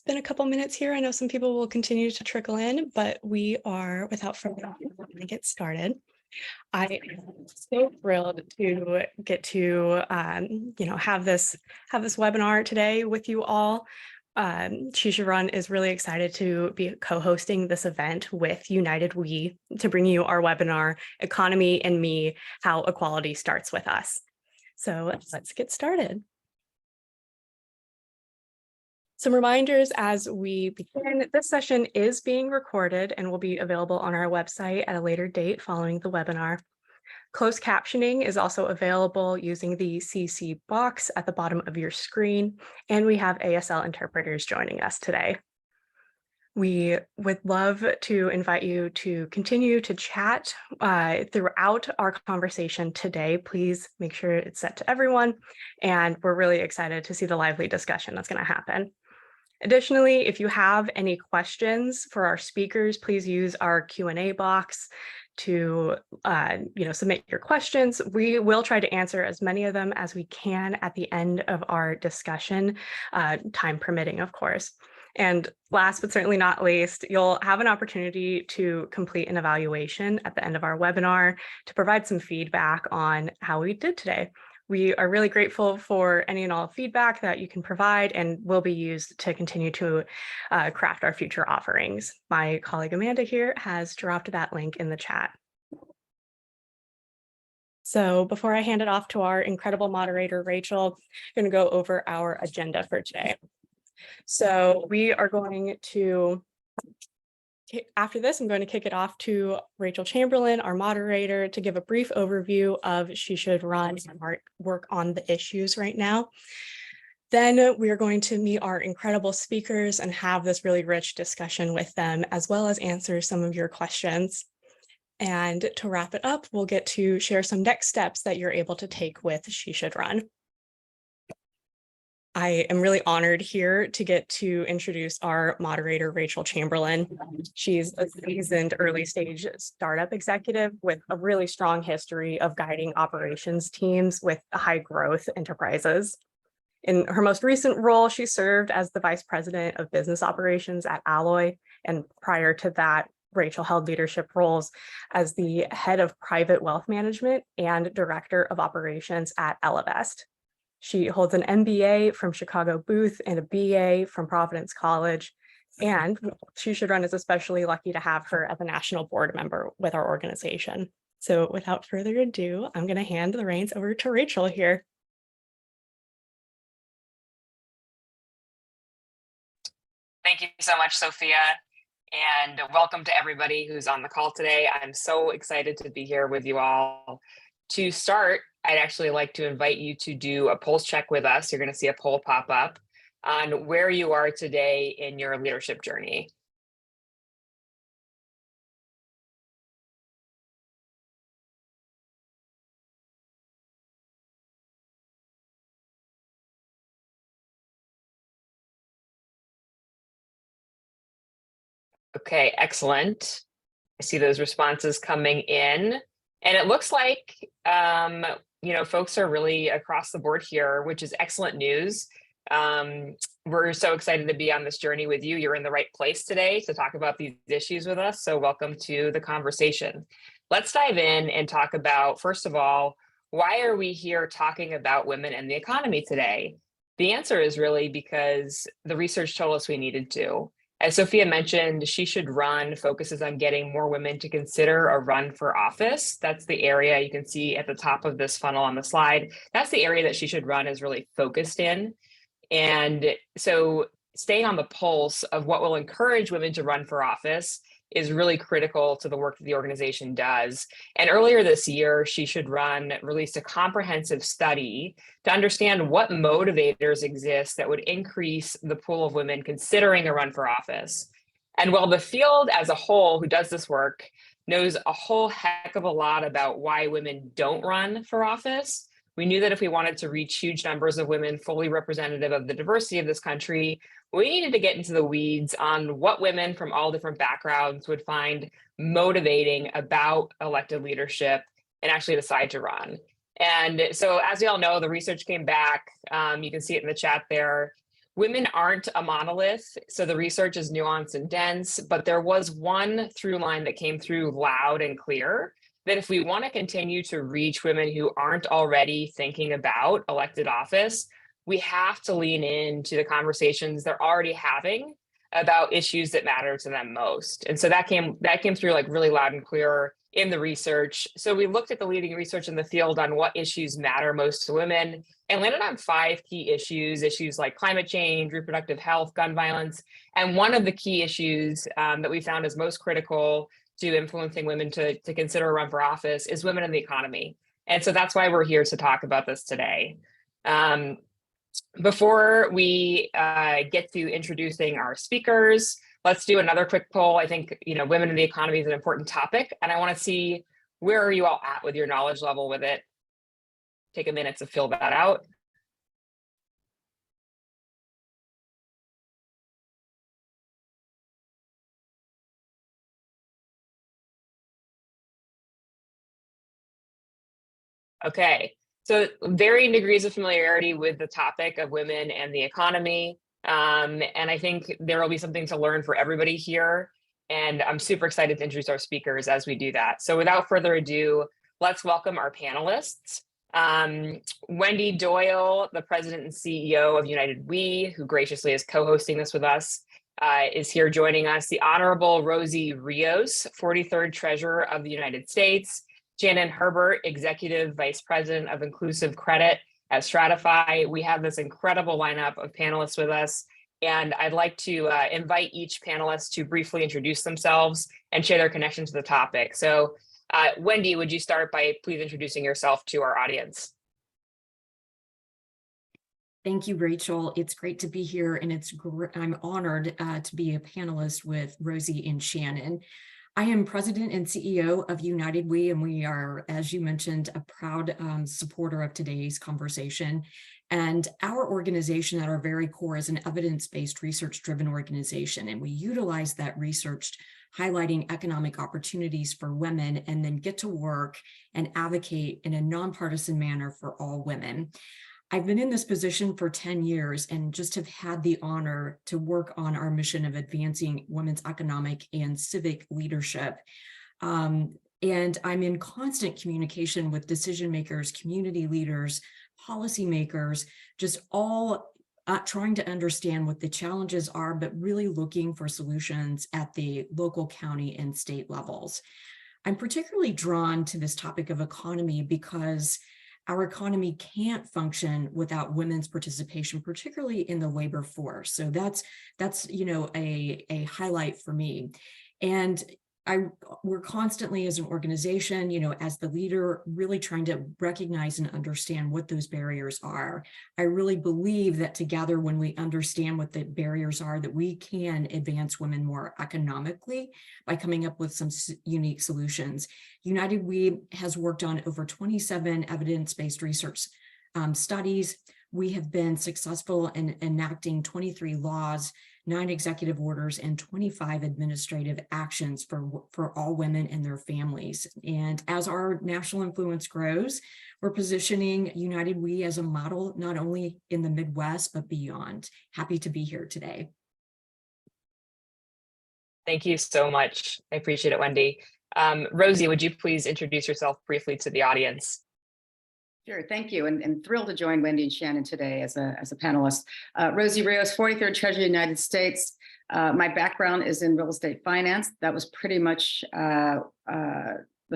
been a couple minutes here. I know some people will continue to trickle in, but we are, without further ado, going to get started. I am so thrilled to get to, have this webinar today with you all. She Should Run is really excited to be co-hosting this event with United We to bring you our webinar, Economy and Me, How Equality Starts With Us. So let's get started. Some reminders as we begin. This session is being recorded and will be available on our website at a later date following the webinar. Closed captioning is also available using the CC box at the bottom of your screen, and we have ASL interpreters joining us today. We would love to invite you to continue to chat throughout our conversation today. Please make sure it's set to everyone, and we're really excited to see the lively discussion that's going to happen. Additionally, if you have any questions for our speakers, please use our Q&A box to submit your questions. We will try to answer as many of them as we can at the end of our discussion, time permitting, of course. And last but certainly not least, you'll have an opportunity to complete an evaluation at the end of our webinar to provide some feedback on how we did today. We are really grateful for any and all feedback that you can provide and will be used to continue to craft our future offerings. My colleague Amanda here has dropped that link in the chat. So before I hand it off to our incredible moderator, Rachel, I'm going to go over our agenda for today. So we are going to, after this, I'm going to kick it off to Rachel Chamberlain, our moderator, to give a brief overview of She Should Run and our work on the issues right now. Then we are going to meet our incredible speakers and have this really rich discussion with them, as well as answer some of your questions. And to wrap it up, we'll get to share some next steps that you're able to take with She Should Run. I am really honored here to get to introduce our moderator, Rachel Chamberlain. She's a seasoned early stage startup executive with a really strong history of guiding operations teams with high growth enterprises. In her most recent role, she served as the vice president of business operations at Alloy. And prior to that, Rachel held leadership roles as the head of private wealth management and director of operations at Ellevest. She holds an MBA from Chicago Booth and a BA from Providence College. And She Should Run is especially lucky to have her as a national board member with our organization. So without further ado, I'm going to hand the reins over to Rachel here. Thank you so much, Sophia, and welcome to everybody who's on the call today. I'm so excited to be here with you all. To start, I'd actually like to invite you to do a pulse check with us. You're going to see a poll pop up on where you are today in your leadership journey. Okay, excellent. I see those responses coming in. And it looks like, folks are really across the board here, which is excellent news. We're so excited to be on this journey with you. You're in the right place today to talk about these issues with us. So welcome to the conversation. Let's dive in and talk about, first of all, why are we here talking about women and the economy today? The answer is really because the research told us we needed to. As Sophia mentioned, She Should Run focuses on getting more women to consider a run for office. That's the area you can see at the top of this funnel on the slide. That's the area that She Should Run is really focused in. And so staying on the pulse of what will encourage women to run for office is really critical to the work that the organization does. And earlier this year, She Should Run released a comprehensive study to understand what motivators exist that would increase the pool of women considering a run for office. And while the field as a whole who does this work knows a whole heck of a lot about why women don't run for office, we knew that if we wanted to reach huge numbers of women fully representative of the diversity of this country, we needed to get into the weeds on what women from all different backgrounds would find motivating about elected leadership and actually decide to run. And so as we all know, the research came back. You can see it in the chat there. Women aren't a monolith, so the research is nuanced and dense, but there was one through line that came through loud and clear, that if we want to continue to reach women who aren't already thinking about elected office, we have to lean into the conversations they're already having about issues that matter to them most. And so that came through like really loud and clear in the research. So we looked at the leading research in the field on what issues matter most to women and landed on 5 key issues like climate change, reproductive health, gun violence. And one of the key issues that we found is most critical to influencing women to consider a run for office is women in the economy. And so that's why we're here to talk about this today. Before we get to introducing our speakers, let's do another quick poll. I think, women in the economy is an important topic, and I want to see where are you all at with your knowledge level with it. Take a minute to fill that out. Okay, so varying degrees of familiarity with the topic of women and the economy. And I think there will be something to learn for everybody here. And I'm super excited to introduce our speakers as we do that. So without further ado, let's welcome our panelists. Wendy Doyle, the president and CEO of United We, who graciously is co-hosting this with us, is here joining us. The Honorable Rosie Rios, 43rd Treasurer of the United States. Shannon Herbert, Executive Vice President of Inclusive Credit at Stratify. We have this incredible lineup of panelists with us, and I'd like to invite each panelist to briefly introduce themselves and share their connection to the topic. So Wendy, would you start by please introducing yourself to our audience? Thank you, Rachel. It's great to be here, and I'm honored to be a panelist with Rosie and Shannon. I am president and CEO of United We, and we are, as you mentioned, a proud supporter of today's conversation. And our organization at our very core is an evidence-based, research-driven organization, and we utilize that research highlighting economic opportunities for women and then get to work and advocate in a nonpartisan manner for all women. I've been in this position for 10 years and just have had the honor to work on our mission of advancing women's economic and civic leadership. And I'm in constant communication with decision makers, community leaders, policymakers, just all trying to understand what the challenges are, but really looking for solutions at the local, county, and state levels. I'm particularly drawn to this topic of economy because our economy can't function without women's participation, particularly in the labor force. So that's a highlight for me. And we're constantly as an organization, as the leader, really trying to recognize and understand what those barriers are. I really believe that together, when we understand what the barriers are, that we can advance women more economically by coming up with some unique solutions. United We has worked on over 27 evidence-based research studies. We have been successful in enacting 23 laws, 9 executive orders, and 25 administrative actions for all women and their families. And as our national influence grows, we're positioning United We as a model, not only in the Midwest, but beyond. Happy to be here today. Thank you so much. I appreciate it, Wendy. Rosie, would you please introduce yourself briefly to the audience? Sure, thank you, and thrilled to join Wendy and Shannon today as a panelist. Rosie Rios, 43rd Treasurer of the United States. My background is in real estate finance. That was pretty much the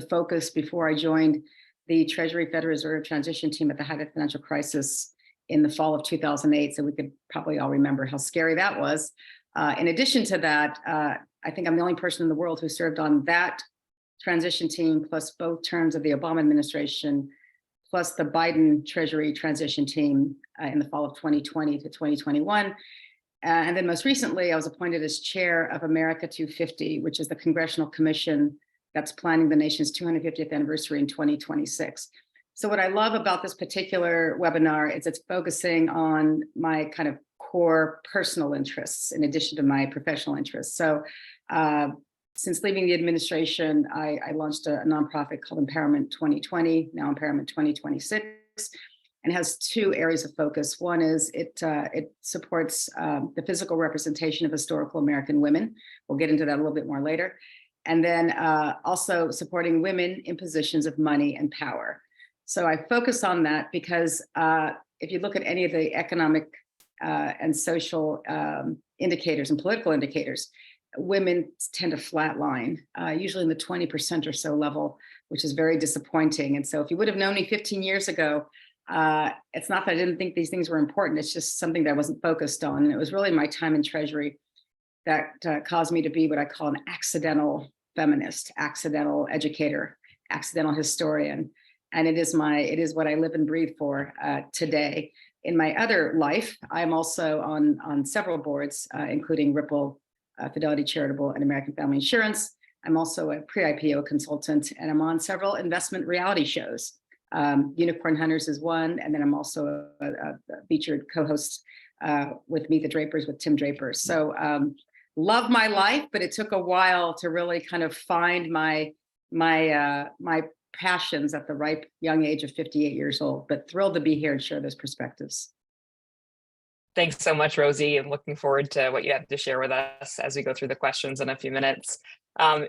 focus before I joined the Treasury Federal Reserve transition team at the height of the financial crisis in the fall of 2008. So we could probably all remember how scary that was. In addition to that, I think I'm the only person in the world who served on that transition team, plus both terms of the Obama administration, plus the Biden Treasury transition team in the fall of 2020 to 2021. And then most recently, I was appointed as chair of America 250, which is the congressional commission that's planning the nation's 250th anniversary in 2026. So what I love about this particular webinar is it's focusing on my kind of core personal interests in addition to my professional interests. So since leaving the administration, I launched a nonprofit called Empowerment 2020, now Empowerment 2026. And and has two areas of focus. One is it supports the physical representation of historical American women. We'll get into that a little bit more later. And then also supporting women in positions of money and power. So I focus on that because if you look at any of the economic and social indicators and political indicators, women tend to flatline, usually in the 20% or so level, which is very disappointing. And so if you would have known me 15 years ago, it's not that I didn't think these things were important. It's just something that I wasn't focused on. And it was really my time in Treasury that caused me to be what I call an accidental feminist, accidental educator, accidental historian. And it is what I live and breathe for today. In my other life, I'm also on several boards, including Ripple, Fidelity Charitable, and American Family Insurance. I'm also a pre-IPO consultant, and I'm on several investment reality shows. Unicorn Hunters is one, and then I'm also a featured co-host with Meet the Drapers with Tim Draper. So love my life, but it took a while to really kind of find my passions at the ripe young age of 58 years old, but thrilled to be here and share those perspectives. Thanks so much, Rosie. I'm looking forward to what you have to share with us as we go through the questions in a few minutes.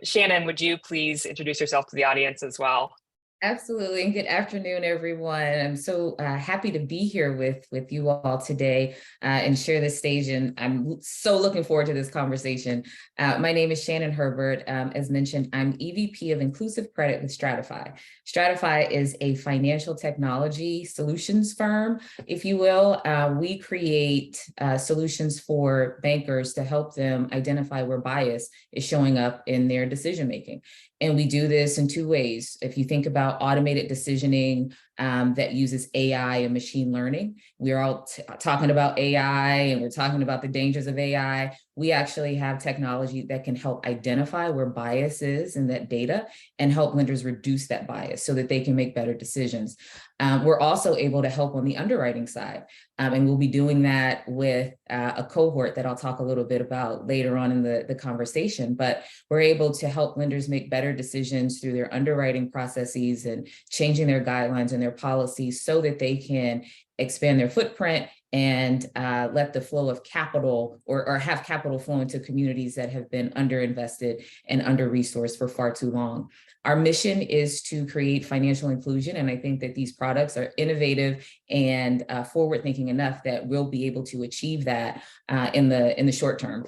Shannon, would you please introduce yourself to the audience as well? Absolutely. And good afternoon, everyone. I'm so happy to be here with you all today and share this stage. And I'm so looking forward to this conversation. My name is Shannon Herbert. As mentioned, I'm EVP of Inclusive Credit with Stratify. Stratify is a financial technology solutions firm, if you will. We create solutions for bankers to help them identify where bias is showing up in their decision making. And we do this in two ways. If you think about automated decisioning that uses AI and machine learning, we're all talking about AI and we're talking about the dangers of AI. We actually have technology that can help identify where bias is in that data and help lenders reduce that bias so that they can make better decisions. We're also able to help on the underwriting side. And we'll be doing that with a cohort that I'll talk a little bit about later on in the conversation. But we're able to help lenders make better decisions through their underwriting processes and changing their guidelines and their policies so that they can expand their footprint and let the flow of capital or have capital flow into communities that have been underinvested and under-resourced for far too long. Our mission is to create financial inclusion, and I think that these products are innovative and forward-thinking enough that we'll be able to achieve that in the short term.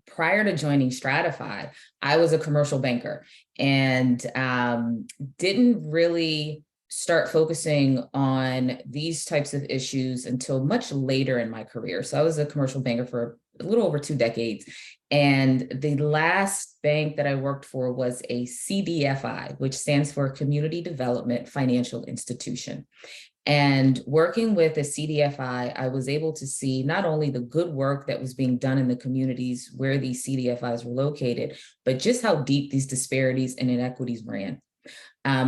Prior to joining Stratify, I was a commercial banker and didn't really start focusing on these types of issues until much later in my career. So I was a commercial banker for a little over 2 decades. And the last bank that I worked for was a CDFI, which stands for Community Development Financial Institution. And working with a CDFI, I was able to see not only the good work that was being done in the communities where these CDFIs were located, but just how deep these disparities and inequities ran.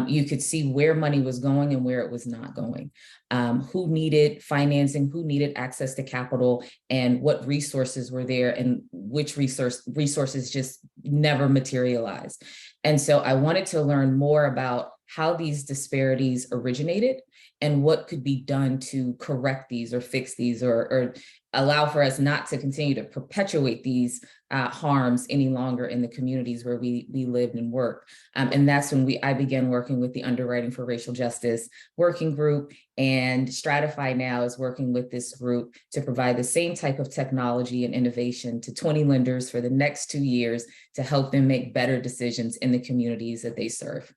You could see where money was going and where it was not going, who needed financing, who needed access to capital, and what resources were there and which resources just never materialized. And so I wanted to learn more about how these disparities originated and what could be done to correct these or fix these or allow for us not to continue to perpetuate these harms any longer in the communities where we lived and worked. And that's when I began working with the Underwriting for Racial Justice Working Group, and Stratify now is working with this group to provide the same type of technology and innovation to 20 lenders for the next 2 years to help them make better decisions in the communities that they serve.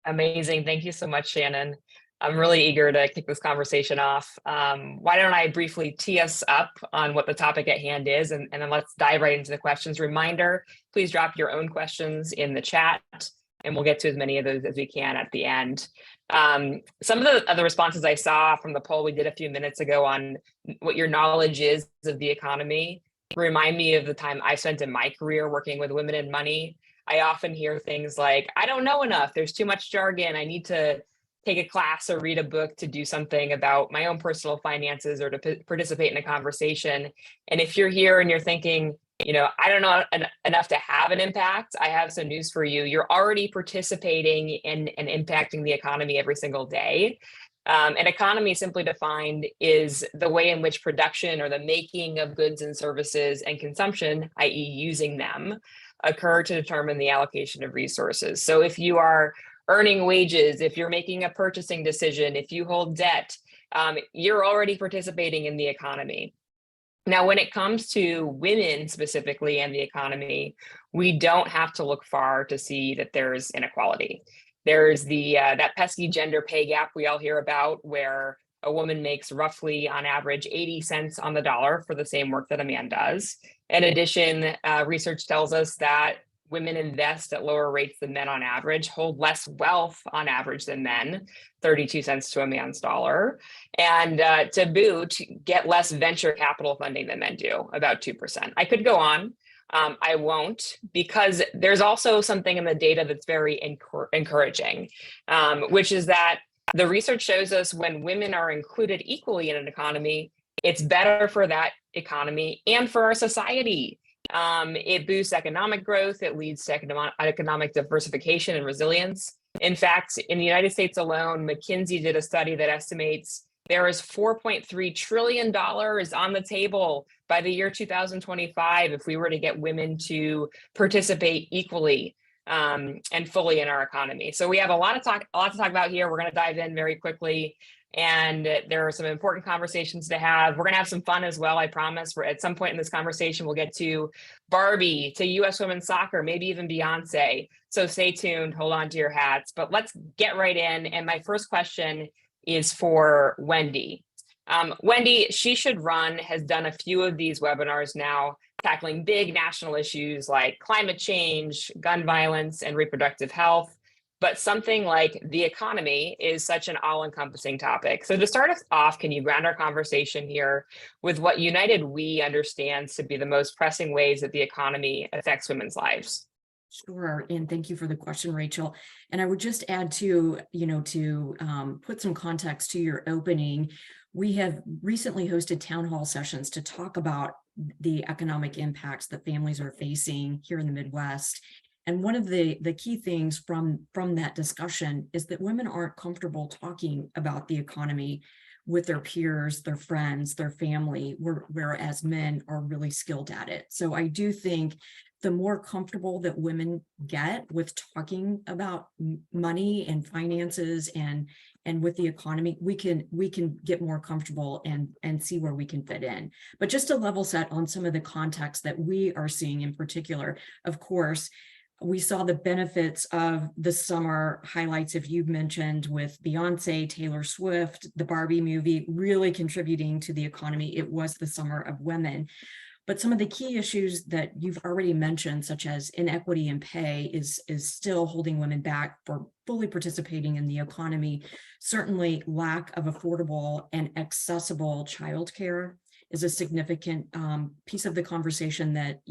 Amazing. Thank you so much, Shannon. I'm really eager to kick this conversation off. Why don't I briefly tee us up on what the topic at hand is, and then let's dive right into the questions. Reminder, please drop your own questions in the chat, and we'll get to as many of those as we can at the end. Some of the other responses I saw from the poll we did a few minutes ago on what your knowledge is of the economy remind me of the time I spent in my career working with women and money. I often hear things like, I don't know enough, there's too much jargon, I need to take a class or read a book to do something about my own personal finances or to participate in a conversation. And if you're here and you're thinking, I don't know enough to have an impact. I have some news for you. You're already participating in and impacting the economy every single day. An economy, simply defined, is the way in which production or the making of goods and services and consumption, i.e. using them, occur to determine the allocation of resources. So if you are earning wages, if you're making a purchasing decision, if you hold debt, you're already participating in the economy. Now, when it comes to women specifically and the economy, we don't have to look far to see that there's inequality. There's that pesky gender pay gap we all hear about, where a woman makes roughly on average 80 cents on the dollar for the same work that a man does. In addition, research tells us that women invest at lower rates than men on average, hold less wealth on average than men, 32 cents to a man's dollar, and to boot, get less venture capital funding than men do, about 2%. I could go on. I won't, because there's also something in the data that's very encouraging, which is that the research shows us when women are included equally in an economy, it's better for that economy and for our society. It boosts economic growth. It leads to economic diversification and resilience. In fact, in the United States alone, McKinsey did a study that estimates there is $4.3 trillion on the table by the year 2025 if we were to get women to participate equally and fully in our economy. So we have a lot to talk about here. We're going to dive in very quickly. And there are some important conversations to have. We're going to have some fun as well, I promise. At some point in this conversation, we'll get to Barbie, to U.S. women's soccer, maybe even Beyonce. So stay tuned, hold on to your hats. But let's get right in. And my first question is for Wendy. Wendy, She Should Run has done a few of these webinars now, tackling big national issues like climate change, gun violence, and reproductive health. But something like the economy is such an all-encompassing topic. So to start us off, can you ground our conversation here with what United We understands to be the most pressing ways that the economy affects women's lives? Sure, and thank you for the question, Rachel. And I would just add to put some context to your opening. We have recently hosted town hall sessions to talk about the economic impacts that families are facing here in the Midwest. And one of the key things from that discussion is that women aren't comfortable talking about the economy with their peers, their friends, their family, whereas men are really skilled at it. So I do think the more comfortable that women get with talking about money and finances and with the economy, we can get more comfortable and see where we can fit in. But just to level set on some of the context that we are seeing in particular, of course, we saw the benefits of the summer highlights, if you've mentioned, with Beyonce, Taylor Swift, the Barbie movie, really contributing to the economy. It was the summer of women. But some of the key issues that you've already mentioned, such as inequity in pay, is still holding women back for fully participating in the economy. Certainly, lack of affordable and accessible childcare is a significant piece of the conversation that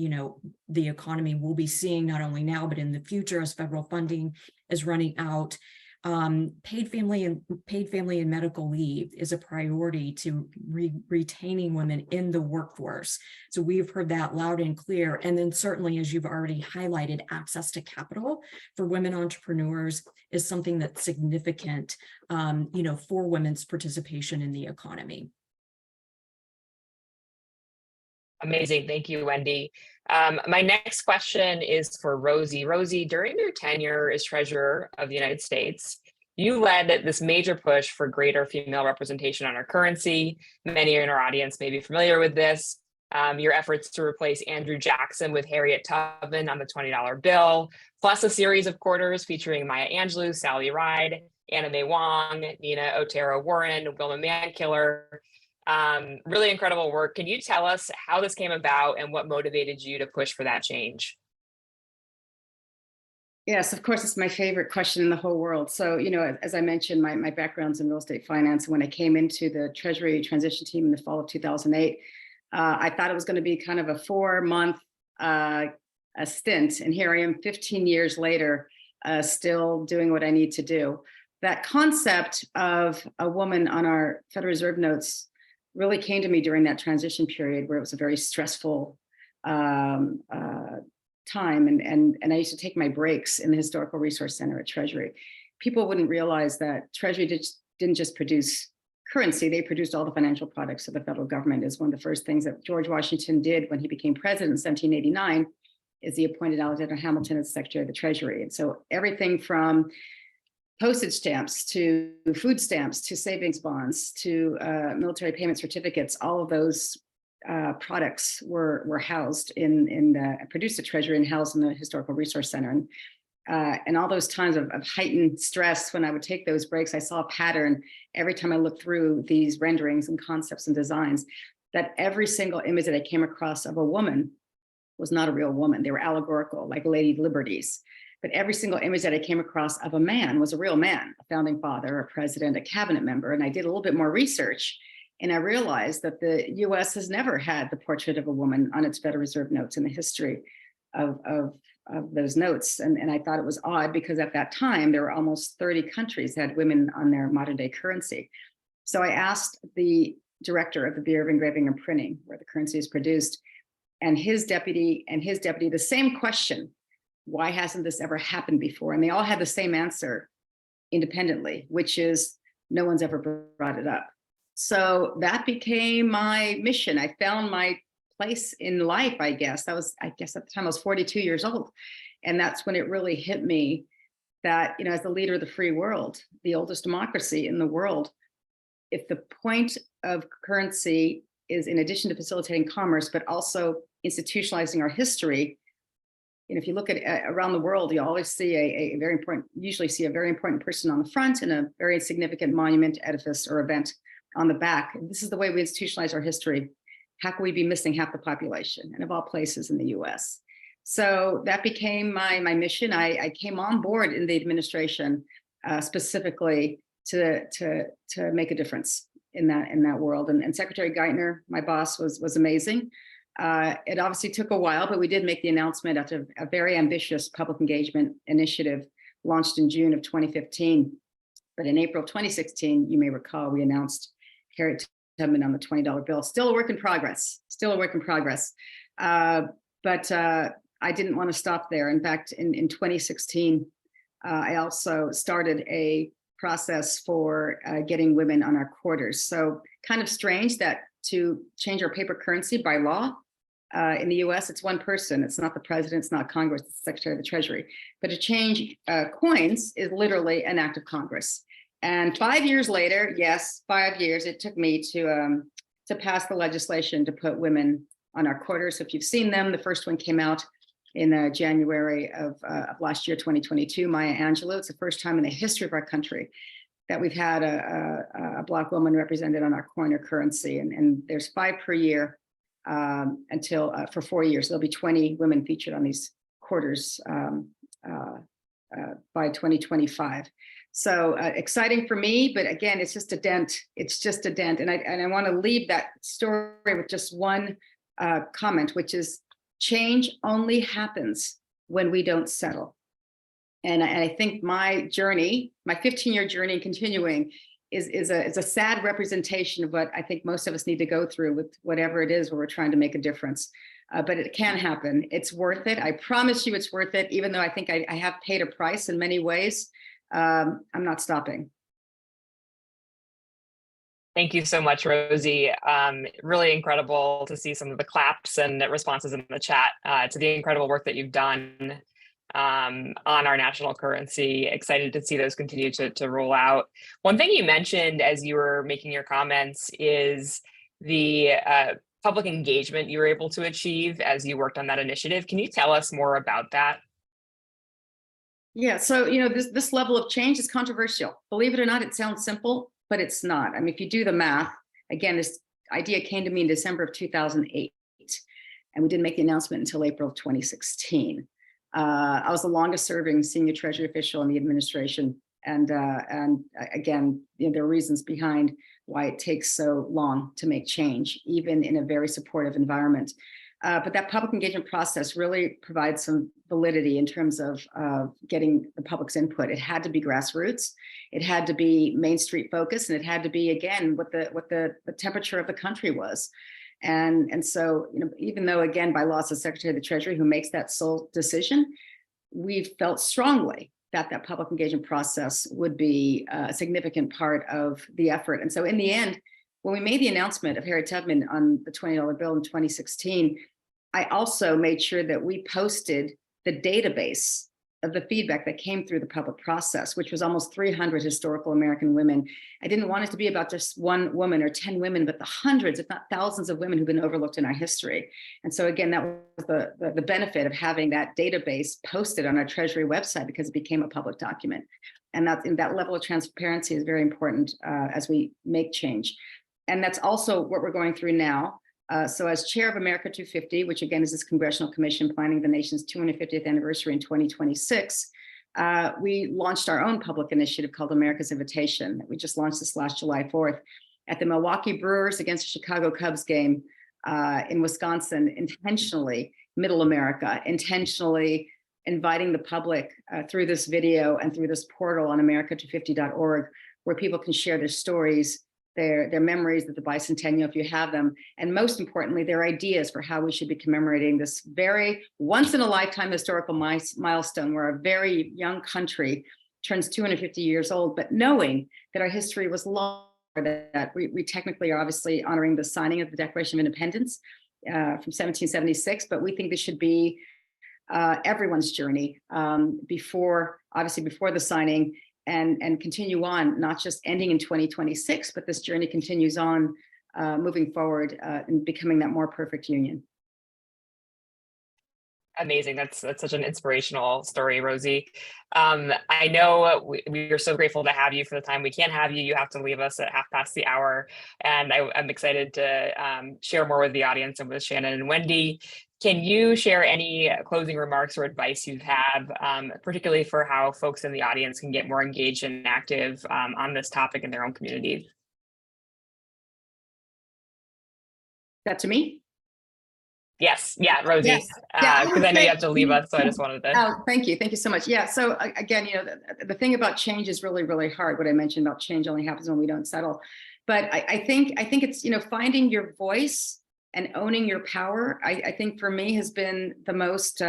the economy will be seeing not only now but in the future as federal funding is running out. Paid family and medical leave is a priority to retaining women in the workforce. So we've heard that loud and clear. And then certainly, as you've already highlighted, access to capital for women entrepreneurs is something that's significant, for women's participation in the economy. Amazing. Thank you, Wendy. My next question is for Rosie. Rosie, during your tenure as Treasurer of the United States, you led this major push for greater female representation on our currency. Many in our audience may be familiar with this. Your efforts to replace Andrew Jackson with Harriet Tubman on the $20 bill, plus a series of quarters featuring Maya Angelou, Sally Ride, Anna Mae Wong, Nina Otero Warren, Wilma Mankiller. Really incredible work. Can you tell us how this came about and what motivated you to push for that change? Yes, of course, it's my favorite question in the whole world. So, as I mentioned, my background's in real estate finance. When I came into the Treasury transition team in the fall of 2008, I thought it was going to be kind of a 4-month stint. And here I am 15 years later, still doing what I need to do. That concept of a woman on our Federal Reserve notes really came to me during that transition period where it was a very stressful time, and I used to take my breaks in the Historical Resource Center at Treasury. People wouldn't realize that Treasury didn't just produce currency, they produced all the financial products of the federal government. Is one of the first things that George Washington did when he became president in 1789, is he appointed Alexander Hamilton as Secretary of the Treasury. And so everything from postage stamps to food stamps to savings bonds to military payment certificates, all of those products were housed produced at Treasury and housed in the Historical Resource Center. And all those times of heightened stress, when I would take those breaks, I saw a pattern every time I looked through these renderings and concepts and designs, that every single image that I came across of a woman was not a real woman. They were allegorical, like Lady Liberties. But every single image that I came across of a man was a real man, a founding father, a president, a cabinet member. And I did a little bit more research, and I realized that the US has never had the portrait of a woman on its Federal Reserve notes in the history of those notes. And I thought it was odd, because at that time, there were almost 30 countries that had women on their modern day currency. So I asked the director of the Bureau of Engraving and Printing, where the currency is produced, and his deputy the same question: why hasn't this ever happened before? And they all had the same answer independentely, which is no one's ever brought it up. So that became my mission. I found my place in life, I guess. At the time I was 42 years old. And that's when it really hit me that, as the leader of the free world, the oldest democracy in the world, if the point of currency is, in addition to facilitating commerce, but also institutionalizing our history, if you look at around the world, you always see usually see a very important person on the front and a very significant monument, edifice, or event on the back. This is the way we institutionalize our history. How can we be missing half the population, and of all places in the US? So that became my mission. I came on board in the administration specifically to make a difference in that world. And Secretary Geithner, my boss, was amazing. It obviously took a while, but we did make the announcement after a very ambitious public engagement initiative launched in June of 2015. But in April of 2016, you may recall, we announced Harriet Tubman on the $20 bill. Still a work in progress. But I didn't want to stop there. In fact, in 2016, I also started a process for getting women on our quarters. So kind of strange that to change our paper currency by law in the US, it's one person. It's not the president, it's not Congress, it's the Secretary of the Treasury. But to change coins is literally an act of Congress. And 5 years later, yes, 5 years, it took me to pass the legislation to put women on our quarters. So if you've seen them, the first one came out in January of last year, 2022, Maya Angelou. It's the first time in the history of our country that we've had a Black woman represented on our coin or currency. And there's 5 per year until for 4 years. There'll be 20 women featured on these quarters by 2025. So exciting for me, but again, it's just a dent. And I want to leave that story with just one comment, which is change only happens when we don't settle. And I think my journey, my 15-year journey continuing, is a sad representation of what I think most of us need to go through with whatever it is where we're trying to make a difference. But it can happen. It's worth it. I promise you it's worth it, even though I think I have paid a price in many ways. I'm not stopping. Thank you so much, Rosie. Really incredible to see some of the claps and responses in the chat to the incredible work that you've done on our national currency. Excited to see those continue to roll out. One thing you mentioned as you were making your comments is the public engagement you were able to achieve as you worked on that initiative. Can you tell us more about that? Yeah, so this level of change is controversial. Believe it or not, it sounds simple, but it's not. I mean, if you do the math, again, this idea came to me in December of 2008, and we didn't make the announcement until April of 2016. I was the longest serving senior Treasury official in the administration. And again, there are reasons behind why it takes so long to make change, even in a very supportive environment. But that public engagement process really provides some validity in terms of getting the public's input. It had to be grassroots, it had to be Main Street focused, and it had to be, again, what the temperature of the country was. And so, even though, again, by law, it's the Secretary of the Treasury who makes that sole decision, we've felt strongly that that public engagement process would be a significant part of the effort. And so in the end, when we made the announcement of Harriet Tubman on the $20 bill in 2016, I also made sure that we posted the database of the feedback that came through the public process, which was almost 300 historical American women. I didn't want it to be about just one woman or 10 women, but the hundreds, if not thousands of women who've been overlooked in our history. And so again, that was the benefit of having that database posted on our Treasury website, because it became a public document. And that level of transparency is very important as we make change. And that's also what we're going through now. So as chair of America 250, which again is this congressional commission planning the nation's 250th anniversary in 2026, we launched our own public initiative called America's Invitation. We just launched this last July 4th at the Milwaukee Brewers against the Chicago Cubs game in Wisconsin, intentionally, middle America, intentionally inviting the public through this video and through this portal on america250.org, where people can share their stories, their memories of the bicentennial, if you have them, and most importantly, their ideas for how we should be commemorating this very once-in-a-lifetime historical milestone where a very young country turns 250 years old, but knowing that our history was long, that we technically are obviously honoring the signing of the Declaration of Independence from 1776, but we think this should be everyone's journey before the signing, and continue on, not just ending in 2026, but this journey continues on moving forward and becoming that more perfect union. Amazing. That's such an inspirational story, Rosie. I know we are so grateful to have you for the time we can't have you. You have to leave us at 1:30, and I'm excited to share more with the audience and with Shannon and Wendy. Can you share any closing remarks or advice you have, particularly for how folks in the audience can get more engaged and active on this topic in their own communities? That to me? Yes. Yeah, Rosie. Yes. Because I know you have to leave us, so I just wanted to. Oh, thank you. Thank you so much. Yeah. So again, the thing about change is really, really hard. What I mentioned about change only happens when we don't settle. But I think it's, finding your voice and owning your power, I think for me has been the most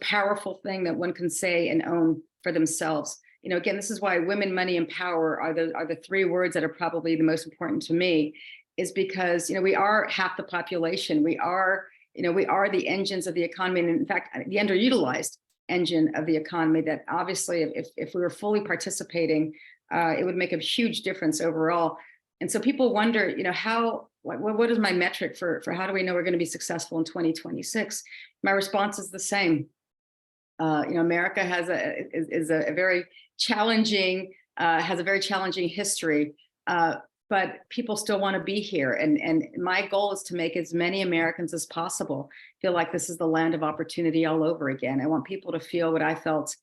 powerful thing that one can say and own for themselves. Again, this is why women, money, and power are the three words that are probably the most important to me, is because, we are half the population. We are the engines of the economy. And in fact, the underutilized engine of the economy that obviously if we were fully participating, it would make a huge difference overall. And so people wonder, what is my metric for how do we know we're going to be successful in 2026? My response is the same. America has a very challenging history, but people still want to be here. And my goal is to make as many Americans as possible feel like this is the land of opportunity all over again. I want people to feel what I felt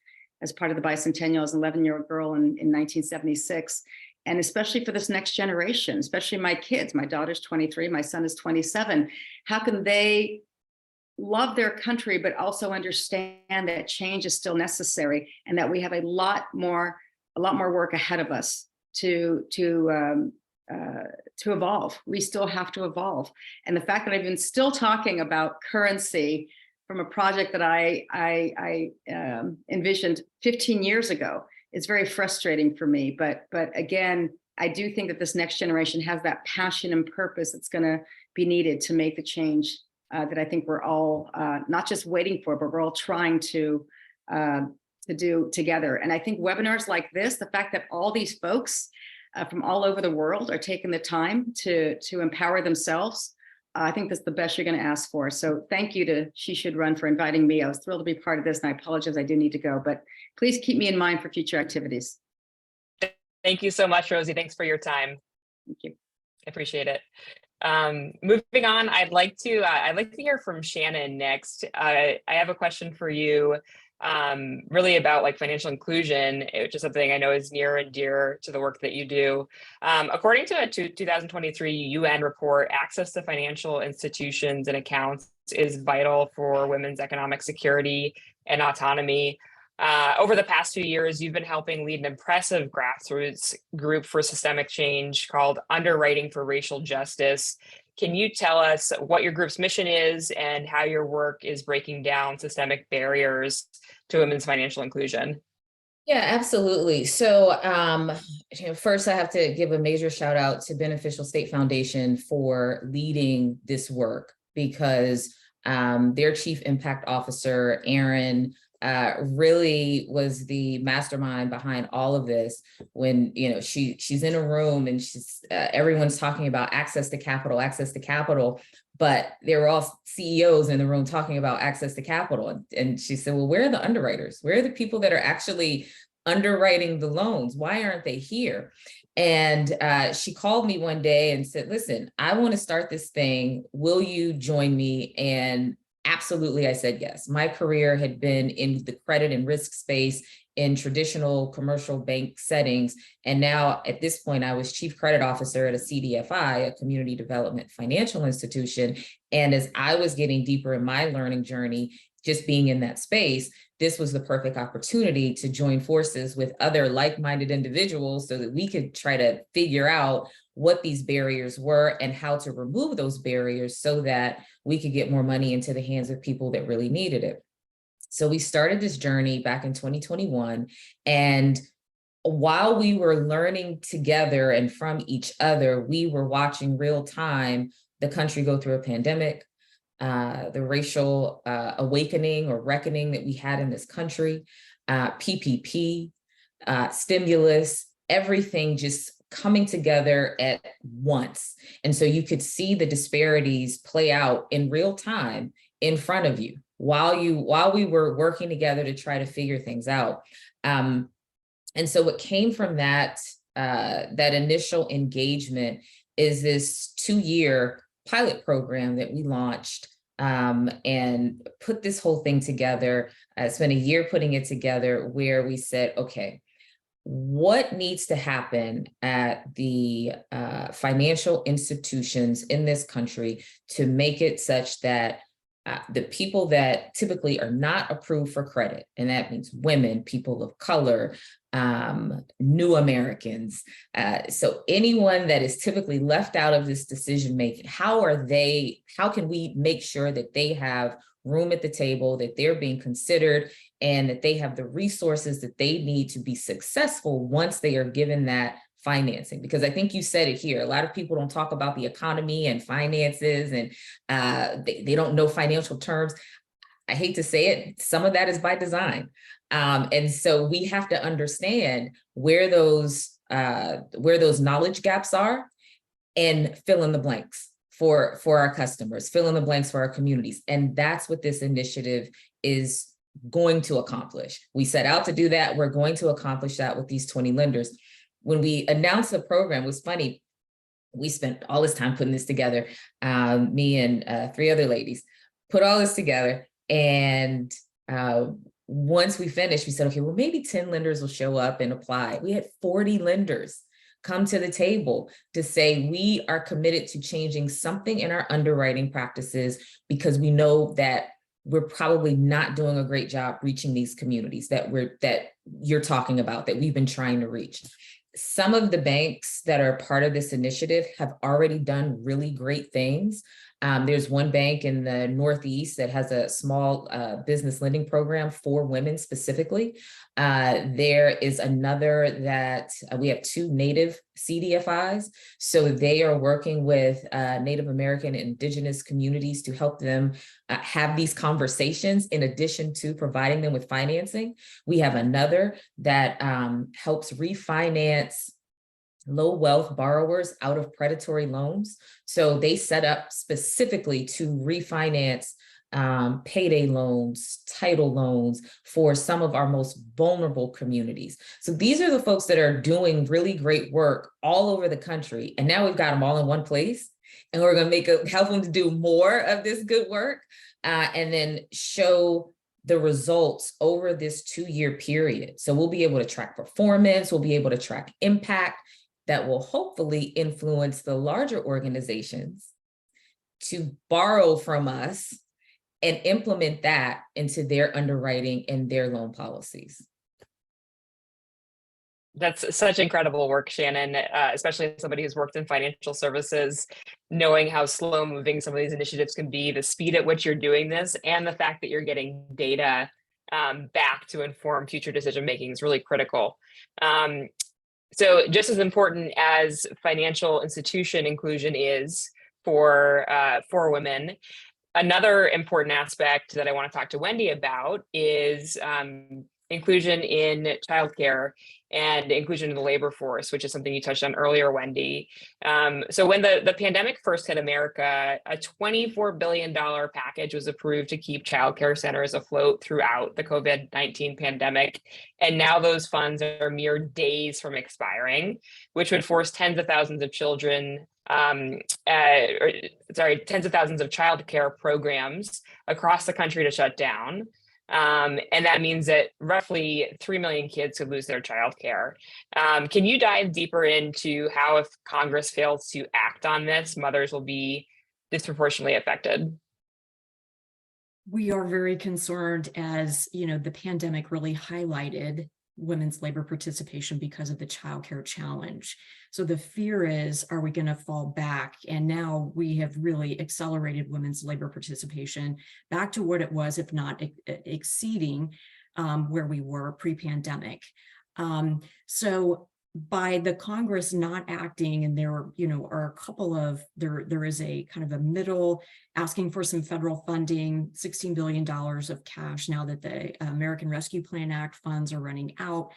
as part of the bicentennial as an 11-year-old girl in 1976. And especially for this next generation, especially my kids. My daughter's 23, my son is 27. How can they love their country, but also understand that change is still necessary and that we have a lot more work ahead of us to evolve. We still have to evolve. And the fact that I've been still talking about currency from a project that I envisioned 15 years ago is very frustrating for me. But again, I do think that this next generation has that passion and purpose that's going to be needed to make the change that I think we're all not just waiting for, but we're all trying to do together. And I think webinars like this, the fact that all these folks from all over the world are taking the time to empower themselves, I think that's the best you're going to ask for. So thank you to She Should Run for inviting me. I was thrilled to be part of this, and I apologize, I do need to go, but please keep me in mind for future activities. Thank you so much, Rosie. Thanks for your time. Thank you. I appreciate it. Moving on, I'd like to hear from Shannon next. I have a question for you, really about financial inclusion, which is something I know is near and dear to the work that you do. According to a 2023 UN report, access to financial institutions and accounts is vital for women's economic security and autonomy. Over the past few years, you've been helping lead an impressive grassroots group for systemic change called Underwriting for Racial Justice. Can you tell us what your group's mission is and how your work is breaking down systemic barriers to women's financial inclusion? Yeah, absolutely. So, first I have to give a major shout out to Beneficial State Foundation for leading this work, because their Chief Impact Officer, Erin, really was the mastermind behind all of this. When she's in a room and everyone's talking about access to capital, but they were all CEOs in the room talking about access to capital. And she said, well, where are the underwriters? Where are the people that are actually underwriting the loans? Why aren't they here? And she called me one day and said, listen, I want to start this thing. Will you join me? And absolutely, I said yes. My career had been in the credit and risk space in traditional commercial bank settings. And now at this point, I was chief credit officer at a CDFI, a community development financial institution. And as I was getting deeper in my learning journey, just being in that space, this was the perfect opportunity to join forces with other like-minded individuals so that we could try to figure out what these barriers were and how to remove those barriers so that we could get more money into the hands of people that really needed it. So we started this journey back in 2021. And while we were learning together and from each other, we were watching real time the country go through a pandemic, the racial awakening or reckoning that we had in this country, PPP, stimulus, everything just coming together at once. And so you could see the disparities play out in real time in front of you while we were working together to try to figure things out. And so what came from that initial engagement is this 2-year pilot program that we launched and put this whole thing together. Spent a year putting it together, where we said, okay, what needs to happen at the financial institutions in this country to make it such that the people that typically are not approved for credit, and that means women, people of color, new Americans, so anyone that is typically left out of this decision making, how can we make sure that they have room at the table, that they're being considered, and that they have the resources that they need to be successful once they are given that financing? Because I think you said it here, a lot of people don't talk about the economy and finances, and they don't know financial terms. I hate to say it, some of that is by design. And so we have to understand where those knowledge gaps are and fill in the blanks for our customers, fill in the blanks for our communities. And that's what this initiative is going to accomplish. We set out to do that. We're going to accomplish that with these 20 lenders. When we announced the program, it was funny. We spent all this time putting this together. Me and 3 other ladies put all this together. And once we finished, we said, okay, well, maybe 10 lenders will show up and apply. We had 40 lenders come to the table to say, we are committed to changing something in our underwriting practices because we know that we're probably not doing a great job reaching these communities that you're talking about, that we've been trying to reach. Some of the banks that are part of this initiative have already done really great things. There's one bank in the Northeast that has a small business lending program for women specifically. There is another that we have 2 native CDFIs. So they are working with Native American and Indigenous communities to help them have these conversations in addition to providing them with financing. We have another that helps refinance low wealth borrowers out of predatory loans. So they set up specifically to refinance payday loans, title loans for some of our most vulnerable communities. So these are the folks that are doing really great work all over the country. And now we've got them all in one place, and we're going to help them to do more of this good work and then show the results over this 2-year period. So we'll be able to track performance, we'll be able to track impact, that will hopefully influence the larger organizations to borrow from us and implement that into their underwriting and their loan policies. That's such incredible work, Shannon, especially as somebody who's worked in financial services, knowing how slow moving some of these initiatives can be, the speed at which you're doing this, and the fact that you're getting data back to inform future decision making is really critical. So just as important as financial institution inclusion is for women, another important aspect that I want to talk to Wendy about is inclusion in childcare and inclusion in the labor force, which is something you touched on earlier, Wendy. So when the pandemic first hit America, a $24 billion package was approved to keep childcare centers afloat throughout the COVID-19 pandemic. And now those funds are mere days from expiring, which would force tens of thousands of children tens of thousands of childcare programs across the country to shut down. And that means that roughly 3 million kids could lose their childcare. Can you dive deeper into how, if Congress fails to act on this, mothers will be disproportionately affected? We are very concerned, as the pandemic really highlighted women's labor participation because of the childcare challenge. So the fear is, are we going to fall back? And now we have really accelerated women's labor participation back to what it was, if not exceeding where we were pre-pandemic. So by the Congress not acting, and there are a couple of, there is a kind of a middle asking for some federal funding, $16 billion of cash now that the American Rescue Plan Act funds are running out,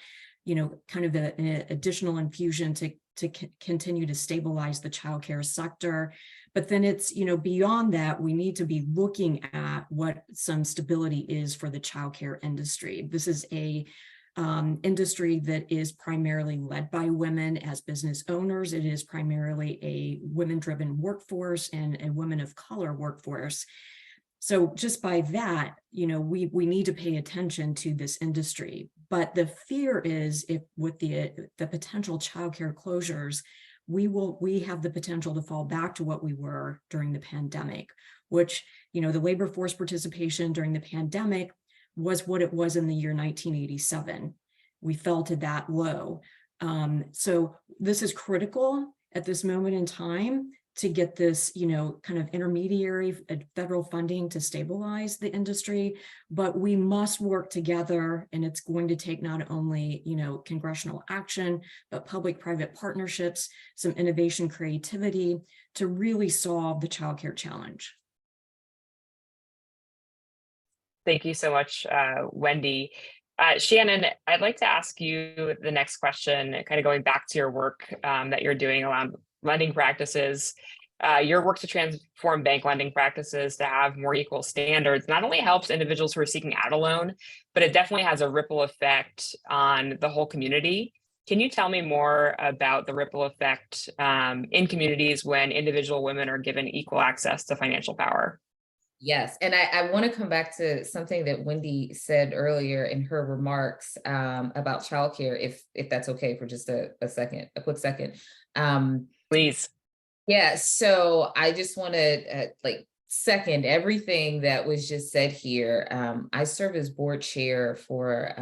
kind of an additional infusion to continue to stabilize the childcare sector. But then it's, beyond that, we need to be looking at what some stability is for the childcare industry. This is a industry that is primarily led by women as business owners. It is primarily a women-driven workforce and a women of color workforce. So just by that, we need to pay attention to this industry. But the fear is, if with the potential childcare closures, we have the potential to fall back to what we were during the pandemic, which, the labor force participation during the pandemic was what it was in the year 1987. We fell to that low. So this is critical at this moment in time to get this, kind of intermediary federal funding to stabilize the industry. But we must work together, and it's going to take not only, congressional action, but public-private partnerships, some innovation, creativity to really solve the childcare challenge. Thank you so much, Wendy. Shannon, I'd like to ask you the next question, kind of going back to your work that you're doing around lending practices. Your work to transform bank lending practices to have more equal standards not only helps individuals who are seeking out a loan, but it definitely has a ripple effect on the whole community. Can you tell me more about the ripple effect in communities when individual women are given equal access to financial power? Yes, and I want to come back to something that Wendy said earlier in her remarks about childcare, if that's okay for just a quick second. Please. Yeah, so I just want to second everything that was just said here. I serve as board chair for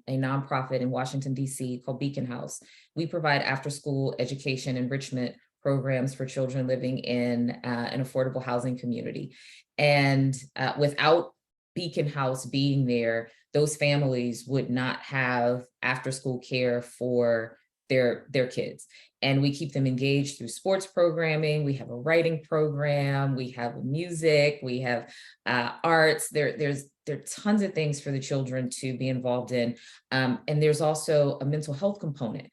a nonprofit in Washington, D.C. called Beacon House. We provide after-school education enrichment programs for children living in an affordable housing community. And without Beacon House being there, those families would not have after-school care for their kids. And we keep them engaged through sports programming. We have a writing program. We have music. We have arts. There are tons of things for the children to be involved in. And there's also a mental health component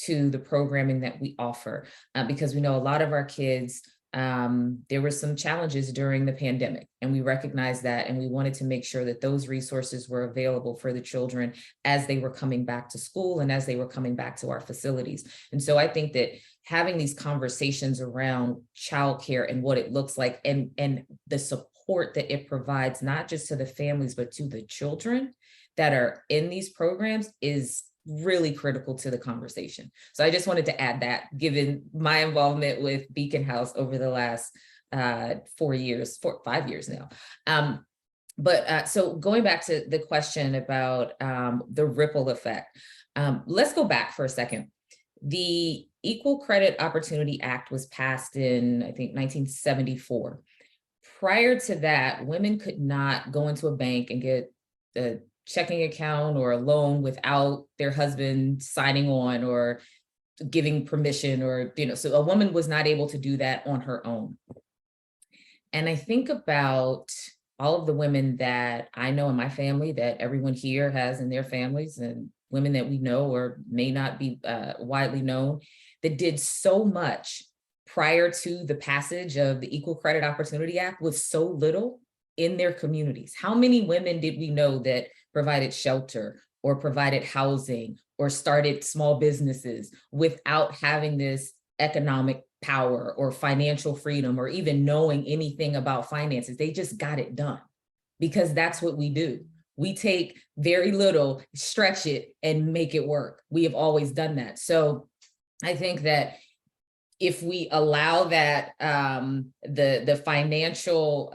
to the programming that we offer, because we know a lot of our kids, there were some challenges during the pandemic, and we recognized that, and we wanted to make sure that those resources were available for the children as they were coming back to school and as they were coming back to our facilities. And so I think that having these conversations around childcare and what it looks like, and the support that it provides, not just to the families, but to the children that are in these programs, is really critical to the conversation. So I just wanted to add that, given my involvement with Beacon House over the last 5 years now. But so going back to the question about the ripple effect, let's go back for a second. The Equal Credit Opportunity Act was passed in, I think, 1974. Prior to that, women could not go into a bank and get a checking account or a loan without their husband signing on or giving permission, or, so a woman was not able to do that on her own. And I think about all of the women that I know in my family, that everyone here has in their families, and women that we know or may not be widely known, that did so much prior to the passage of the Equal Credit Opportunity Act with so little in their communities. How many women did we know that provided shelter or provided housing or started small businesses without having this economic power or financial freedom or even knowing anything about finances? They just got it done, because that's what we do. We take very little, stretch it, and make it work. We have always done that. So I think that if we allow that the financial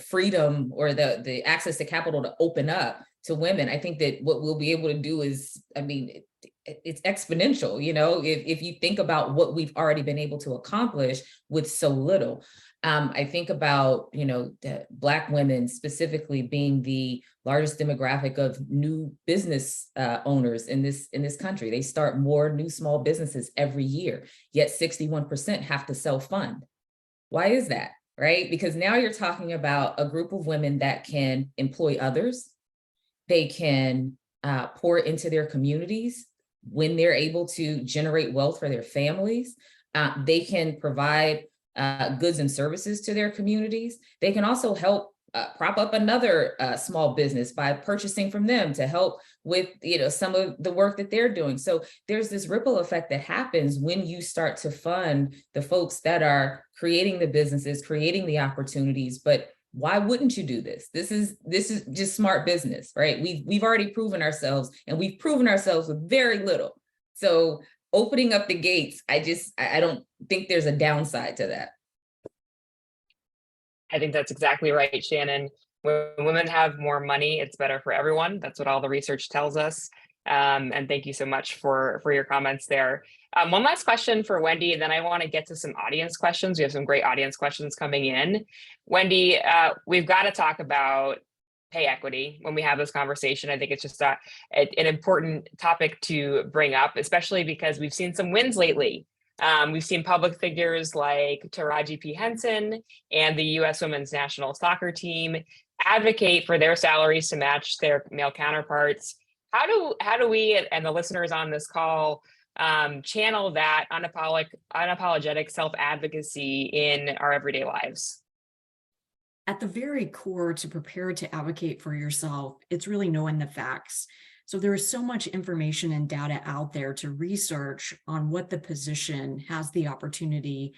freedom or the access to capital to open up to women, I think that what we'll be able to do is, I mean, it's exponential, if you think about what we've already been able to accomplish with so little. I think about, the Black women specifically being the largest demographic of new business owners in this country. They start more new small businesses every year, yet 61% have to self-fund. Why is that, right? Because now you're talking about a group of women that can employ others. They can pour into their communities when they're able to generate wealth for their families. They can provide goods and services to their communities. They can also help prop up another small business by purchasing from them to help with some of the work that they're doing. So there's this ripple effect that happens when you start to fund the folks that are creating the businesses, creating the opportunities. But why wouldn't you do this? This is just smart business, right? We've already proven ourselves, and we've proven ourselves with very little. So opening up the gates, I don't think there's a downside to that. I think that's exactly right, Shannon. When women have more money, it's better for everyone. That's what all the research tells us. And thank you so much for your comments there. One last question for Wendy, and then I want to get to some audience questions. We have some great audience questions coming in. Wendy, we've got to talk about pay equity when we have this conversation. I think it's just an important topic to bring up, especially because we've seen some wins lately. We've seen public figures like Taraji P. Henson and the U.S. Women's National Soccer Team advocate for their salaries to match their male counterparts. How do we and the listeners on this call channel that unapologetic self-advocacy in our everyday lives? At the very core, to prepare to advocate for yourself, it's really knowing the facts. So there is so much information and data out there to research on what the position has the opportunity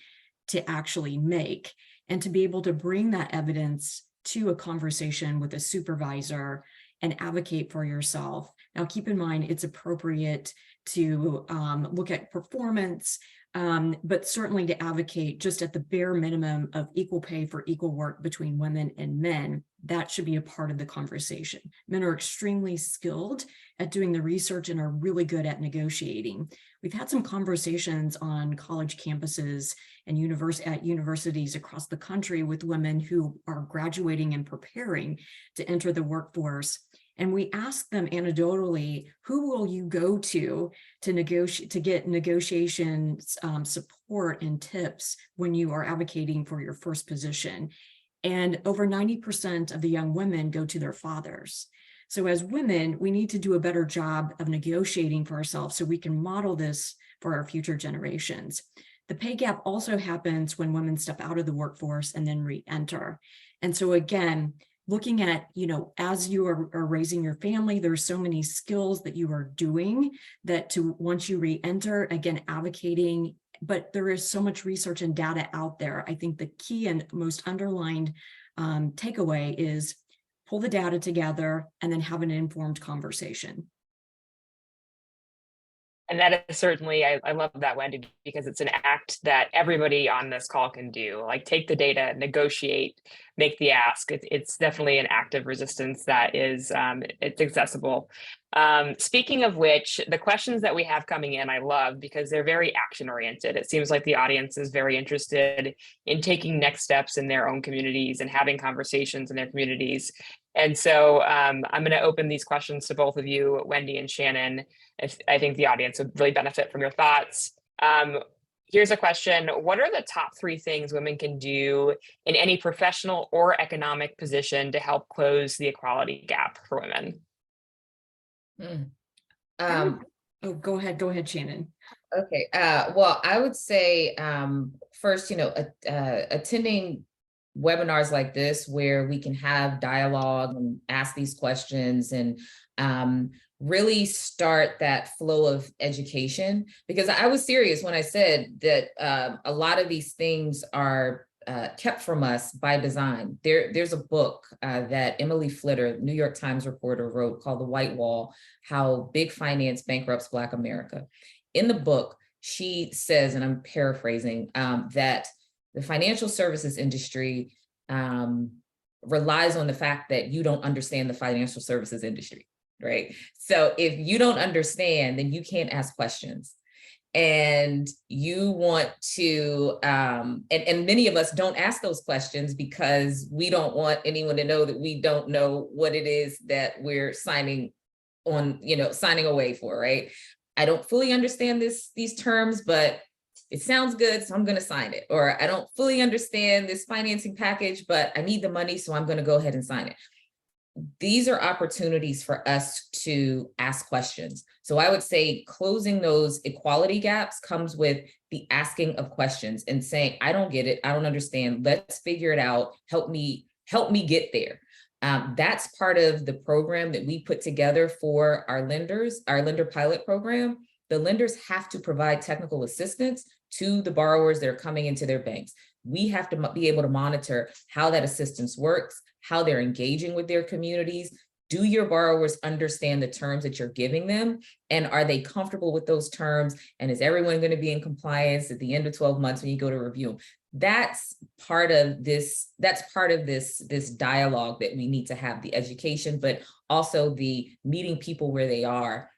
to actually make, and to be able to bring that evidence to a conversation with a supervisor and advocate for yourself. Now, keep in mind, it's appropriate to look at performance, but certainly to advocate just at the bare minimum of equal pay for equal work between women and men. That should be a part of the conversation. Men are extremely skilled at doing the research and are really good at negotiating. We've had some conversations on college campuses and at universities across the country with women who are graduating and preparing to enter the workforce. And we ask them anecdotally, who will you go to negotiate, to get negotiation support and tips when you are advocating for your first position? And over 90% of the young women go to their fathers. So as women, we need to do a better job of negotiating for ourselves so we can model this for our future generations. The pay gap also happens when women step out of the workforce and then re-enter. And so again, looking at, as you are raising your family, there's so many skills that you are doing that once you re-enter, again, advocating, but there is so much research and data out there. I think the key and most underlined takeaway is pull the data together and then have an informed conversation. And that is certainly, I love that, Wendy, because it's an act that everybody on this call can do. Like, take the data, negotiate, make the ask. It's definitely an act of resistance that is, it's accessible. Speaking of which, the questions that we have coming in, I love because they're very action oriented. It seems like the audience is very interested in taking next steps in their own communities and having conversations in their communities. And so I'm going to open these questions to both of you, Wendy and Shannon. I think the audience would really benefit from your thoughts. Here's a question. What are the top 3 things women can do in any professional or economic position to help close the equality gap for women? Go ahead, Shannon. Okay. Well, I would say first, attending webinars like this where we can have dialogue and ask these questions and really start that flow of education, because I was serious when I said that a lot of these things are kept from us by design. There's a book that Emily Flitter, New York Times reporter, wrote called The White Wall: How Big Finance Bankrupts Black America. In the book, she says, and I'm paraphrasing, that the financial services industry relies on the fact that you don't understand the financial services industry, right? So if you don't understand, then you can't ask questions. And you want to, and many of us don't ask those questions because we don't want anyone to know that we don't know what it is that we're signing away for, right? I don't fully understand these terms, but it sounds good, so I'm going to sign it. Or I don't fully understand this financing package, but I need the money, so I'm going to go ahead and sign it. These are opportunities for us to ask questions. So I would say closing those equality gaps comes with the asking of questions and saying, I don't get it, I don't understand, let's figure it out, help me get there. That's part of the program that we put together for our lenders, our lender pilot program. The lenders have to provide technical assistance to the borrowers that are coming into their banks. We have to be able to monitor how that assistance works, how they're engaging with their communities. Do your borrowers understand the terms that you're giving them? And are they comfortable with those terms? And is everyone going to be in compliance at the end of 12 months when you go to review them? That's part of this dialogue that we need to have, the education, but also the meeting people where they are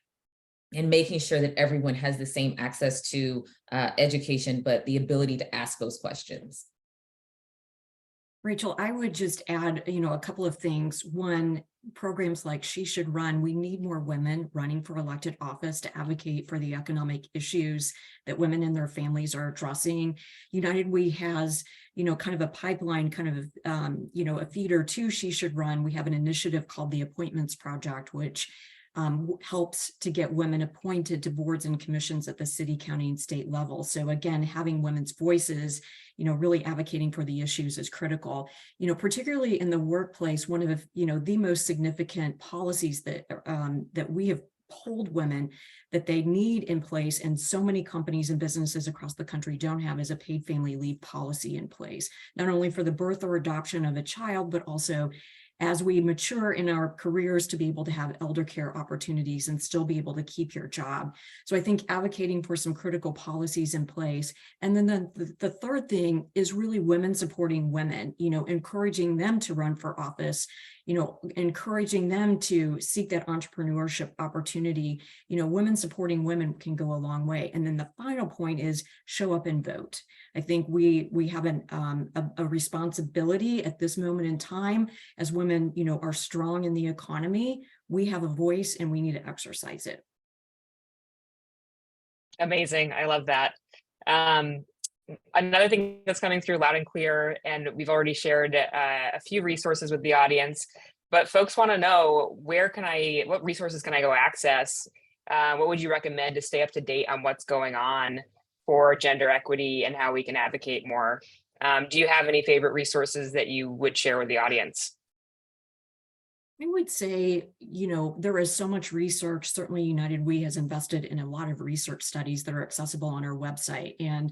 and making sure that everyone has the same access to education, but the ability to ask those questions. Rachel, I would just add, a couple of things. One, programs like She Should Run, we need more women running for elected office to advocate for the economic issues that women and their families are addressing. United We has, kind of a pipeline, a feeder to She Should Run. We have an initiative called the Appointments Project, which helps to get women appointed to boards and commissions at the city, county, and state level. So again, having women's voices, really advocating for the issues is critical. Particularly in the workplace, one of the most significant policies that we have told women that they need in place, and so many companies and businesses across the country don't have, is a paid family leave policy in place, not only for the birth or adoption of a child, but also as we mature in our careers to be able to have elder care opportunities and still be able to keep your job. So I think advocating for some critical policies in place. And then the third thing is really women supporting women, encouraging them to run for office, encouraging them to seek that entrepreneurship opportunity. Women supporting women can go a long way. And then the final point is show up and vote. I think we have a responsibility at this moment in time as women, are strong in the economy. We have a voice and we need to exercise it. Amazing. I love that. Another thing that's coming through loud and clear, and we've already shared a few resources with the audience, but folks want to know, what resources can I go access? What would you recommend to stay up to date on what's going on for gender equity and how we can advocate more? Do you have any favorite resources that you would share with the audience? I would say, there is so much research. Certainly United We has invested in a lot of research studies that are accessible on our website. And,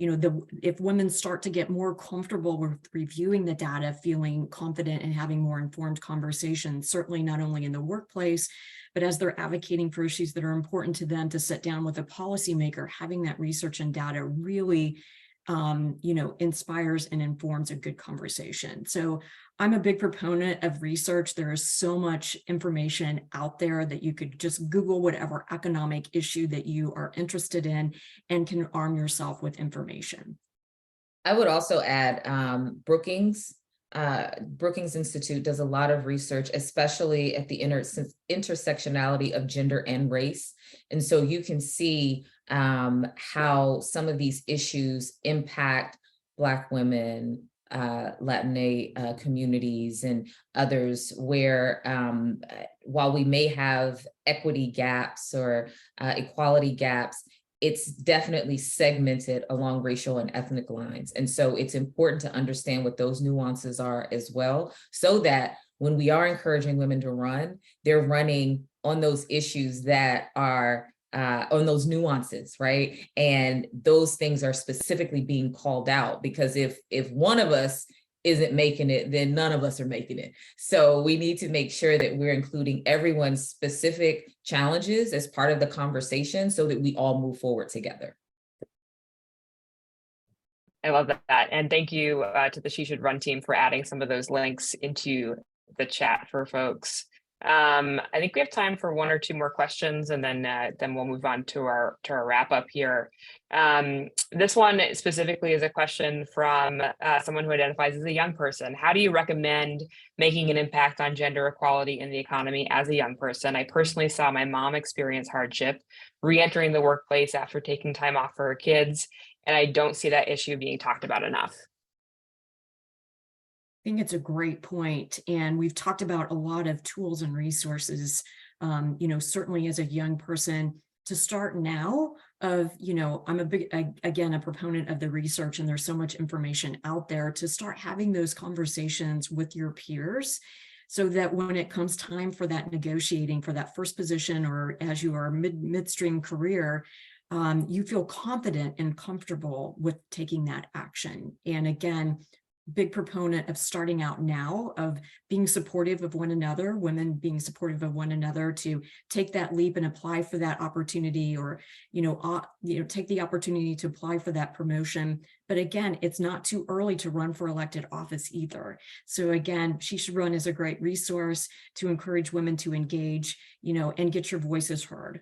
if women start to get more comfortable with reviewing the data, feeling confident and having more informed conversations, certainly not only in the workplace, but as they're advocating for issues that are important to them, to sit down with a policymaker, having that research and data really inspires and informs a good conversation. So I'm a big proponent of research. There is so much information out there that you could just Google whatever economic issue that you are interested in and can arm yourself with information. I would also add Brookings Institute does a lot of research, especially at the intersectionality of gender and race. And so you can see how some of these issues impact Black women, Latina communities and others, where while we may have equity gaps or equality gaps, it's definitely segmented along racial and ethnic lines. And so it's important to understand what those nuances are as well, so that when we are encouraging women to run, they're running on those issues that are on those nuances, right? And those things are specifically being called out, because if one of us isn't making it, then none of us are making it. So we need to make sure that we're including everyone's specific challenges as part of the conversation so that we all move forward together. I love that. And thank you to the She Should Run team for adding some of those links into the chat for folks. I think we have time for one or two more questions, and then we'll move on to our wrap up here. This one specifically is a question from someone who identifies as a young person. How do you recommend making an impact on gender equality in the economy as a young person? I personally saw my mom experience hardship re-entering the workplace after taking time off for her kids, and I don't see that issue being talked about enough. I think it's a great point. And we've talked about a lot of tools and resources, certainly as a young person to start now of, I'm a proponent of the research, and there's so much information out there to start having those conversations with your peers, so that when it comes time for that negotiating for that first position, or as you are midstream career, you feel confident and comfortable with taking that action. And again, big proponent of starting out now, of being supportive of one another, women being supportive of one another to take that leap and apply for that opportunity, or, take the opportunity to apply for that promotion. But again, it's not too early to run for elected office either. So again, She Should Run is a great resource to encourage women to engage, and get your voices heard.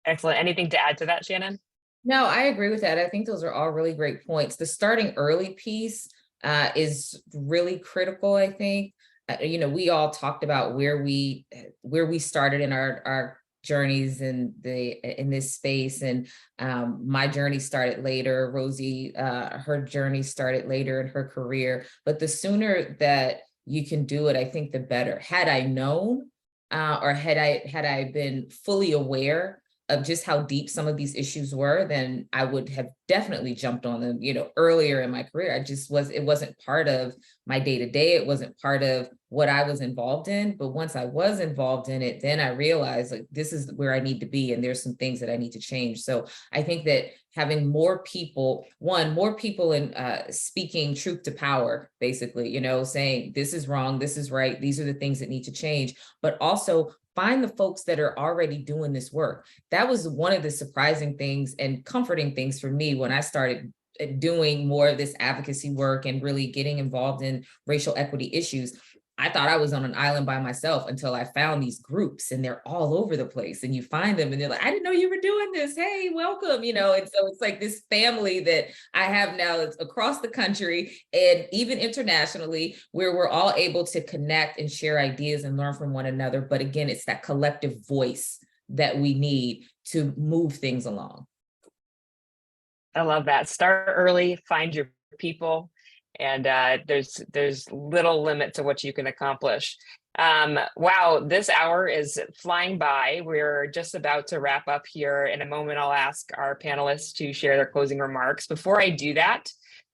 Excellent. Anything to add to that, Shannon? No, I agree with that. I think those are all really great points. The starting early piece is really critical, I think. We all talked about where we started in our journeys in this space, and my journey started later. Rosie, her journey started later in her career. But the sooner that you can do it, I think the better. Had I known, or had I been fully aware of just how deep some of these issues were, then I would have definitely jumped on them, earlier in my career. It wasn't part of my day-to-day. It wasn't part of what I was involved in. But once I was involved in it, then I realized, like, this is where I need to be, and there's some things that I need to change. So I think that having more people in speaking truth to power, basically, saying this is wrong, this is right, these are the things that need to change, but also find the folks that are already doing this work. That was one of the surprising things and comforting things for me when I started doing more of this advocacy work and really getting involved in racial equity issues. I thought I was on an island by myself until I found these groups, and they're all over the place, and you find them and they're like, I didn't know you were doing this. Hey, welcome, and so it's like this family that I have now that's across the country and even internationally, where we're all able to connect and share ideas and learn from one another. But again, it's that collective voice that we need to move things along. I love that. Start early, find your people, and there's little limit to what you can accomplish. Wow, this hour is flying by. We're just about to wrap up here. In a moment, I'll ask our panelists to share their closing remarks. Before I do that,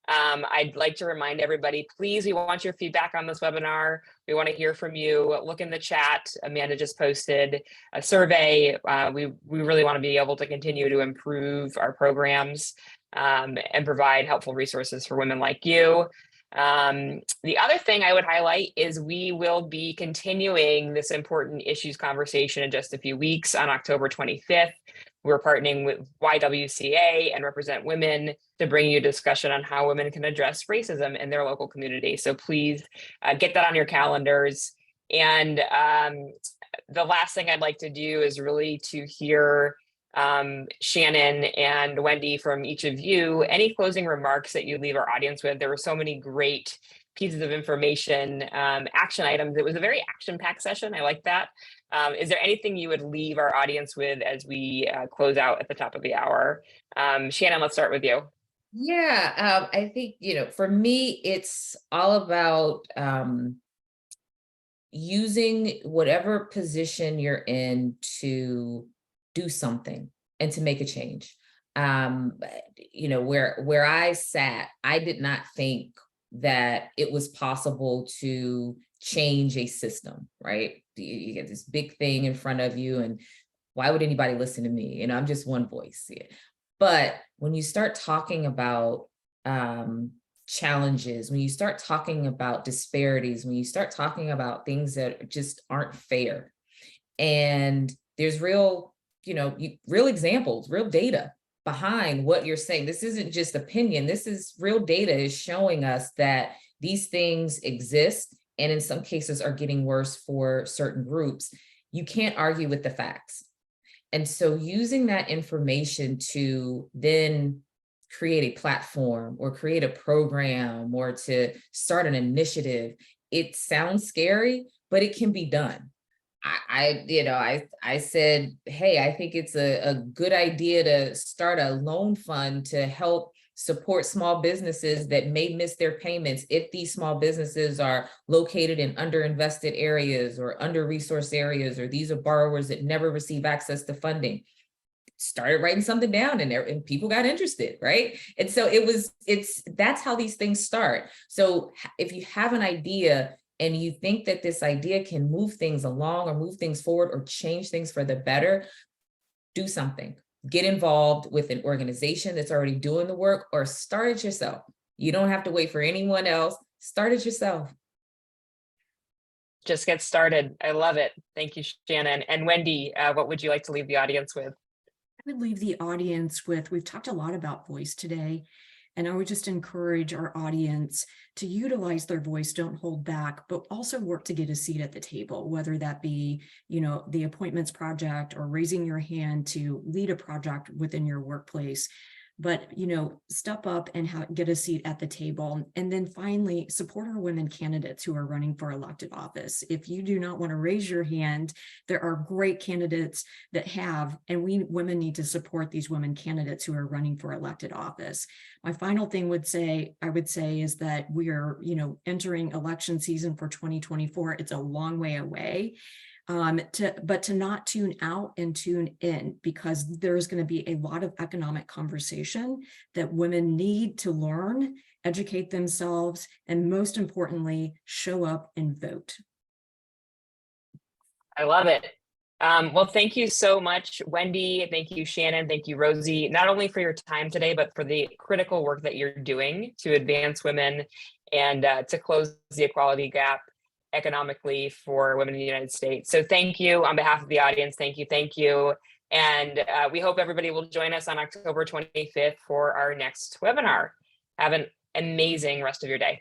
I'd like to remind everybody, please, we want your feedback on this webinar. We want to hear from you. Look in the chat. Amanda just posted a survey. We really want to be able to continue to improve our programs and provide helpful resources for women like you. The other thing I would highlight is we will be continuing this important issues conversation in just a few weeks on October 25th. We're partnering with YWCA and Represent Women to bring you a discussion on how women can address racism in their local community. So please get that on your calendars. And the last thing I'd like to do is really to hear Shannon and Wendy from each of you, any closing remarks that you leave our audience with. There were so many great pieces of information, action items. It was a very action-packed session. I like that. Is there anything you would leave our audience with as we close out at the top of the hour? Shannon, let's start with you. Yeah, I think, for me, it's all about using whatever position you're in to do something and to make a change. Where I sat, I did not think that it was possible to change a system, right? You get this big thing in front of you, and why would anybody listen to me? I'm just one voice. But when you start talking about challenges, when you start talking about disparities, when you start talking about things that just aren't fair, and there's real examples, real data behind what you're saying. This isn't just opinion. This is real data is showing us that these things exist, and in some cases are getting worse for certain groups. You can't argue with the facts. And so using that information to then create a platform or create a program or to start an initiative, it sounds scary, but it can be done. I said, hey, I think it's a good idea to start a loan fund to help support small businesses that may miss their payments if these small businesses are located in underinvested areas or under-resourced areas, or these are borrowers that never receive access to funding. Started writing something down and people got interested, right? And so that's how these things start. So if you have an idea and you think that this idea can move things along or move things forward or change things for the better, do something. Get involved with an organization that's already doing the work, or start it yourself. You don't have to wait for anyone else. Start it yourself. Just get started. I love it. Thank you, Shannon. And Wendy, what would you like to leave the audience with? I would leave the audience with, we've talked a lot about voice today, and I would just encourage our audience to utilize their voice, don't hold back, but also work to get a seat at the table, whether that be, the appointments project or raising your hand to lead a project within your workplace. But, step up and get a seat at the table. And then finally, support our women candidates who are running for elected office. If you do not want to raise your hand, there are great candidates that have, and we women need to support these women candidates who are running for elected office. My final thing I would say is that we are, entering election season for 2024. It's a long way away. But to not tune out and tune in, because there's going to be a lot of economic conversation that women need to learn, educate themselves, and most importantly, show up and vote. I love it. Well, thank you so much, Wendy. Thank you, Shannon. Thank you, Rosie, not only for your time today, but for the critical work that you're doing to advance women and to close the equality gap economically for women in the United States. So thank you on behalf of the audience. Thank you. And we hope everybody will join us on October 25th for our next webinar. Have an amazing rest of your day.